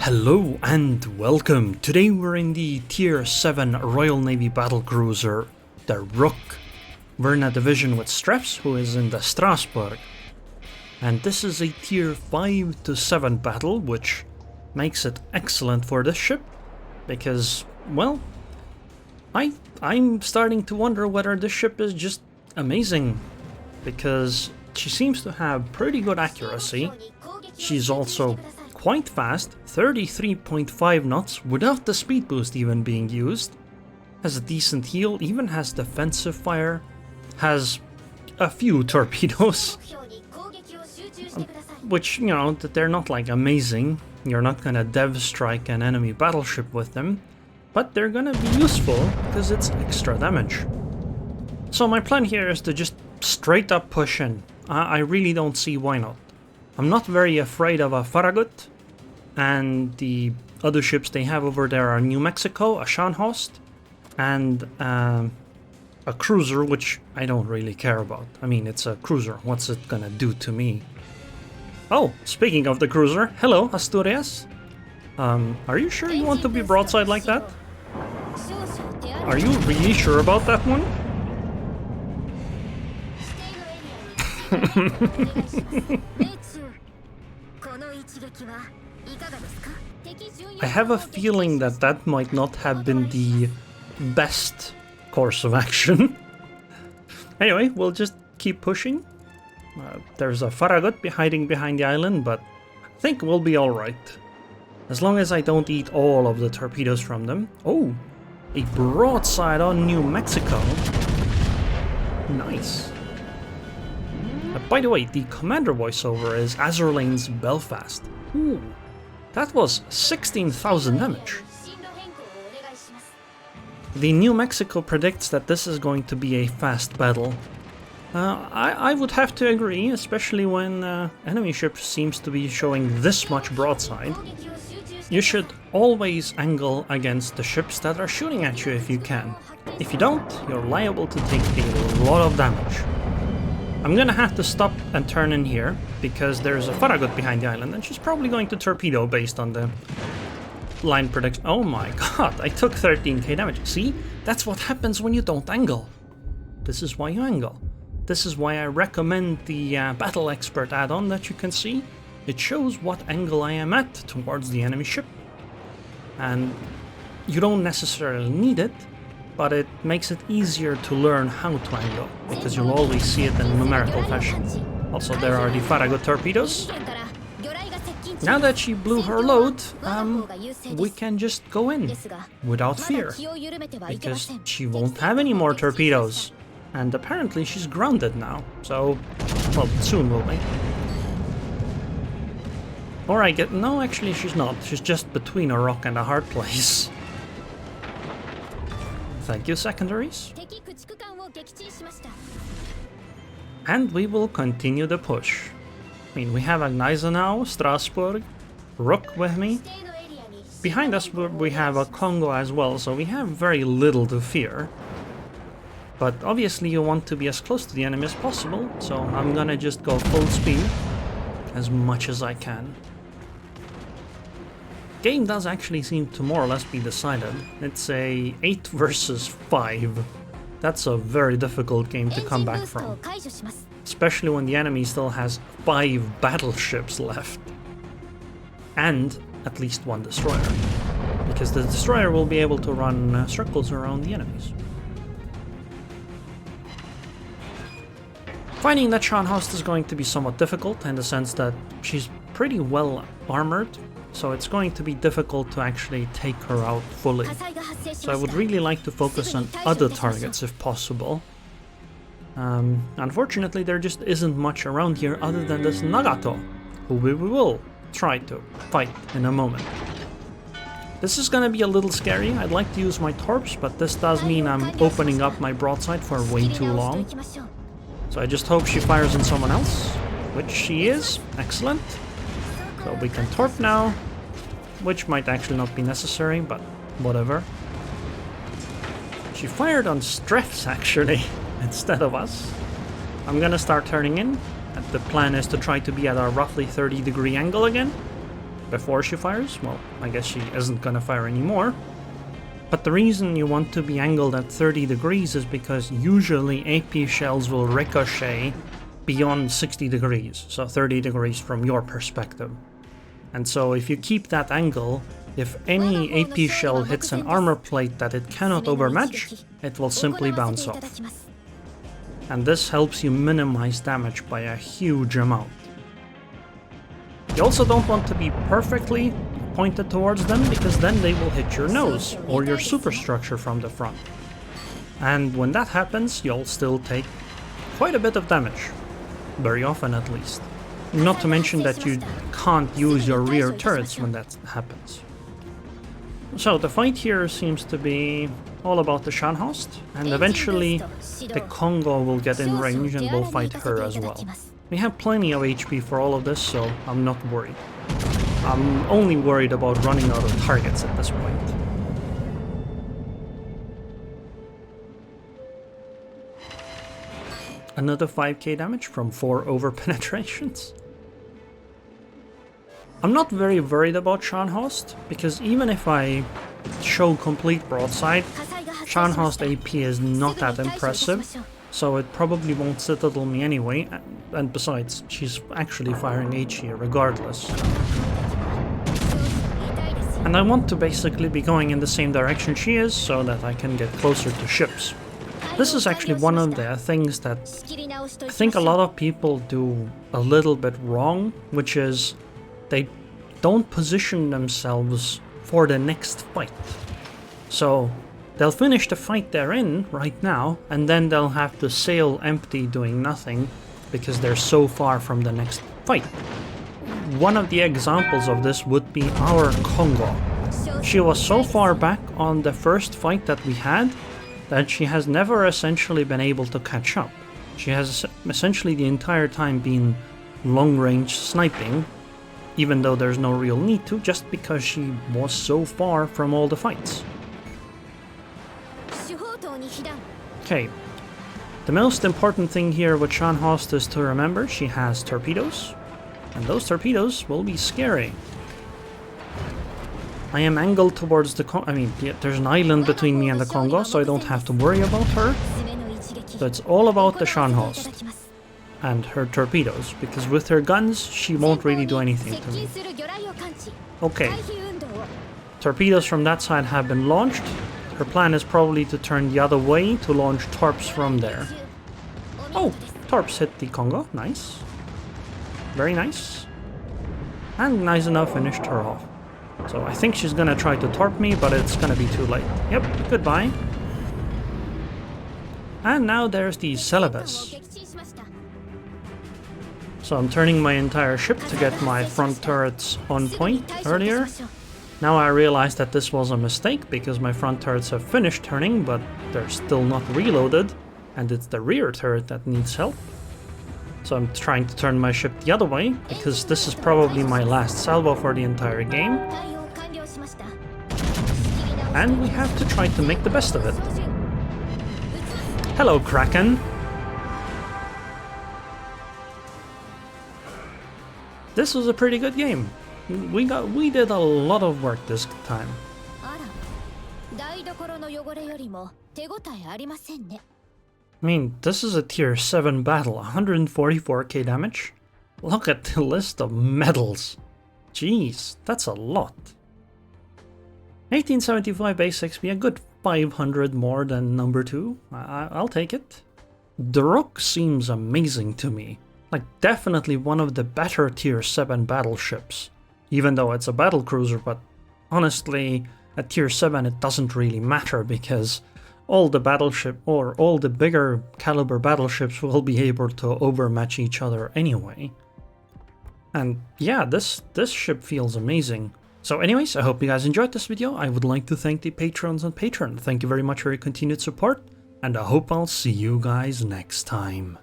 Hello and welcome. Today we're in the Tier 7 Royal Navy battlecruiser, the Rooke. We're in a division with Streps, who is in the Strasbourg. And this is a Tier 5 to 7 battle, which makes it excellent for this ship. Because, well, I'm starting to wonder whether this ship is just amazing. Because she seems to have pretty good accuracy. She's also quite fast, 33.5 knots without the speed boost even being used. Has a decent heal, even has defensive fire, has a few torpedoes. Which, you know, they're not like amazing. You're not gonna dev strike an enemy battleship with them, but they're gonna be useful because it's extra damage. So my plan here is to just straight up push in. I really don't see why not. I'm not very afraid of a Farragut, and the other ships they have over there are New Mexico, a Scharnhorst, and a cruiser, which I don't really care about. I mean, it's a cruiser, what's it gonna do to me? Oh, speaking of the cruiser, hello Asturias. Are you sure you want to be broadside like that? Are you really sure about that one? I have a feeling that that might not have been the best course of action. Anyway, we'll just keep pushing. There's a Farragut hiding behind the island, but I think we'll be alright. As long as I don't eat all of the torpedoes from them. Oh, a broadside on New Mexico. Nice. By the way, the commander voiceover is Azerlane's Belfast. Ooh, that was 16,000 damage. The New Mexico predicts that this is going to be a fast battle. I would have to agree, especially when enemy ship seems to be showing this much broadside. You should always angle against the ships that are shooting at you if you can. If you don't, you're liable to take a lot of damage. I'm gonna have to stop and turn in here, because there's a Farragut behind the island, and she's probably going to torpedo based on the line prediction. Oh my god, I took 13k damage. See? That's what happens when you don't angle. This is why you angle. This is why I recommend the Battle Expert add-on that you can see. It shows what angle I am at towards the enemy ship. And you don't necessarily need it, but it makes it easier to learn how to angle, because you'll always see it in numerical fashion. Also, there are the Farragut torpedoes. Now that she blew her load, we can just go in without fear, because she won't have any more torpedoes. And apparently she's grounded now, so, well, soon will be. Or no, actually she's not. She's just between a rock and a hard place. Thank you, secondaries. And we will continue the push. I mean, we have a Gneisenau, Strasbourg, Rooke with me. Behind us we have a Congo as well, so we have very little to fear. But obviously you want to be as close to the enemy as possible, so I'm gonna just go full speed as much as I can. Game does actually seem to more or less be decided. It's a 8 versus 5. That's a very difficult game to come back from. Especially when the enemy still has 5 battleships left. And at least 1 destroyer. Because the destroyer will be able to run circles around the enemies. Finding that Scharnhorst is going to be somewhat difficult in the sense that she's pretty well armored. So it's going to be difficult to actually take her out fully. So I would really like to focus on other targets if possible. Unfortunately, there just isn't much around here other than this Nagato, who we will try to fight in a moment. This is gonna be a little scary. I'd like to use my torps, but this does mean I'm opening up my broadside for way too long. So I just hope she fires on someone else, which she is. Excellent. So we can torp now, which might actually not be necessary, but whatever. She fired on Streps actually, instead of us. I'm gonna start turning in, and the plan is to try to be at a roughly 30-degree angle again. before she fires. Well, I guess she isn't gonna fire anymore. But the reason you want to be angled at 30 degrees is because usually AP shells will ricochet beyond 60 degrees, so 30 degrees from your perspective. And so if you keep that angle, if any AP shell hits an armor plate that it cannot overmatch, it will simply bounce off. And this helps you minimize damage by a huge amount. You also don't want to be perfectly pointed towards them, because then they will hit your nose or your superstructure from the front. And when that happens, you'll still take quite a bit of damage. Very often at least. Not to mention that you can't use your rear turrets when that happens. So the fight here seems to be all about the Scharnhorst, and eventually the Congo will get in range and will fight her as well. We have plenty of HP for all of this, so I'm not worried. I'm only worried about running out of targets at this point. Another 5k damage from 4 over penetrations. I'm not very worried about Scharnhorst, because even if I show complete broadside, Scharnhorst AP is not that impressive, so it probably won't citadel me anyway, and besides, she's actually firing HE regardless. And I want to basically be going in the same direction she is, so that I can get closer to ships. This is actually one of the things that I think a lot of people do a little bit wrong, which is they don't position themselves for the next fight. So they'll finish the fight they're in right now, and then they'll have to sail empty doing nothing because they're so far from the next fight. One of the examples of this would be our Congo. She was so far back on the first fight that we had that she has never essentially been able to catch up. She has essentially the entire time been long-range sniping, even though there's no real need to, just because she was so far from all the fights. Okay, the most important thing here with Scharnhorst is to remember she has torpedoes, and those torpedoes will be scary. I am angled towards the there's an island between me and the Congo, so I don't have to worry about her. So it's all about the Scharnhorst and her torpedoes, because with her guns, she won't really do anything to me. Okay, torpedoes from that side have been launched. Her plan is probably to turn the other way to launch torps from there. Oh, torps hit the Congo, nice. Very nice. And nice enough finished her off. So I think she's gonna try to torp me, but it's gonna be too late. Yep, goodbye. And now there's the Celebes. So I'm turning my entire ship to get my front turrets on point earlier. Now I realize that this was a mistake, because my front turrets have finished turning, but they're still not reloaded, and it's the rear turret that needs help. So I'm trying to turn my ship the other way, because this is probably my last salvo for the entire game. And we have to try to make the best of it. Hello, Kraken! This was a pretty good game. We did a lot of work this time. I mean, this is a tier 7 battle, 144k damage. Look at the list of medals. Jeez, that's a lot. 1875 base XP, a good 500 more than number 2. I'll take it. The Rooke seems amazing to me. Like, definitely one of the better tier 7 battleships. Even though it's a battlecruiser, but honestly, at tier 7 it doesn't really matter, because all the battleship or all the bigger caliber battleships will be able to overmatch each other anyway. And yeah, this ship feels amazing. So anyways, I hope you guys enjoyed this video. I would like to thank the patrons and patron. Thank you very much for your continued support, and I hope I'll see you guys next time.